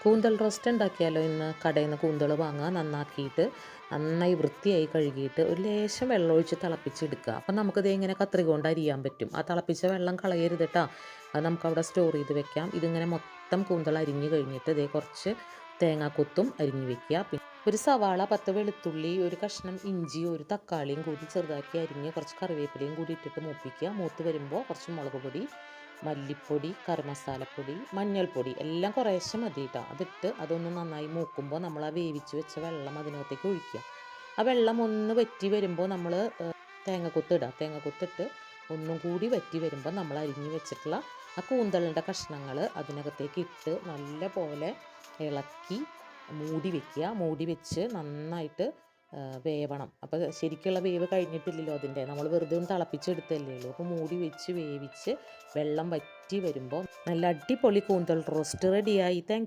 കൂന്തൽ റോസ്റ്റ് ഉണ്ടാക്കിയാലോ ഇന്ന്. കടയിൽ നിന്ന് കൂന്തൽ വാങ്ങുക, നന്നാക്കിയിട്ട് നന്നായി വൃത്തിയായി കഴുകിയിട്ട് ഒരു ലേശം വെള്ളം ഒഴിച്ച് തിളപ്പിച്ചെടുക്കുക. അപ്പം നമുക്കിത് ഇങ്ങനെ കത്രിക കൊണ്ട് അരിയാൻ പറ്റും. ആ തിളപ്പിച്ച വെള്ളം കളയരുത് കേട്ടോ. അത് നമുക്കവിടെ സ്റ്റോർ ചെയ്ത് വെക്കാം. ഇതിങ്ങനെ മൊത്തം കൂന്തൽ അരിഞ്ഞ് കഴിഞ്ഞിട്ട് ഇതേ കുറച്ച് തേങ്ങാക്കൊത്തും അരിഞ്ഞ് വെക്കുക. പിന്നെ ഒരു സവാള, 10 വെളുത്തുള്ളി, ഒരു കഷ്ണം ഇഞ്ചി, ഒരു തക്കാളിയും കൂടി ചെറുതാക്കി അരിഞ്ഞ് കുറച്ച് കറിവേപ്പിലയും കൂടി ഇട്ടിട്ട് മൂപ്പിക്കുക. മൂത്ത് വരുമ്പോൾ കുറച്ച് മുളക് പൊടി, മല്ലിപ്പൊടി, കറി മസാലപ്പൊടി, മഞ്ഞൾപ്പൊടി എല്ലാം കുറേശ്ശെ മതി കേട്ടോ. അതിട്ട് അതൊന്ന് നന്നായി മൂക്കുമ്പോൾ നമ്മൾ ആ വേവിച്ച് വെച്ച വെള്ളം അതിനകത്തേക്ക് ഒഴിക്കുക. ആ വെള്ളം ഒന്ന് വറ്റി വരുമ്പോൾ നമ്മൾ തേങ്ങക്കൊത്തിടുക. തേങ്ങക്കൊത്തിട്ട് ഒന്നും കൂടി വറ്റി വരുമ്പോൾ നമ്മൾ അരിഞ്ഞ് വെച്ചിട്ടുള്ള ആ കൂന്തളിൻ്റെ കഷ്ണങ്ങൾ അതിനകത്തേക്ക് ഇട്ട് നല്ല പോലെ ഇളക്കി മൂടി വെക്കുക. മൂടി വെച്ച് നന്നായിട്ട് വേവണം. അപ്പോൾ ശരിക്കുള്ള വേവ് കഴിഞ്ഞിട്ടില്ലല്ലോ അതിൻ്റെ, നമ്മൾ വെറുതെ ഒന്ന് തിളപ്പിച്ചെടുത്തല്ലേ ഉള്ളൂ. അപ്പോൾ മൂടി വെച്ച് വേവിച്ച് വെള്ളം വറ്റി വരുമ്പോൾ നല്ല അടിപൊളി കൂന്തൽ റോസ്റ്റ് റെഡിയായി. Thank you.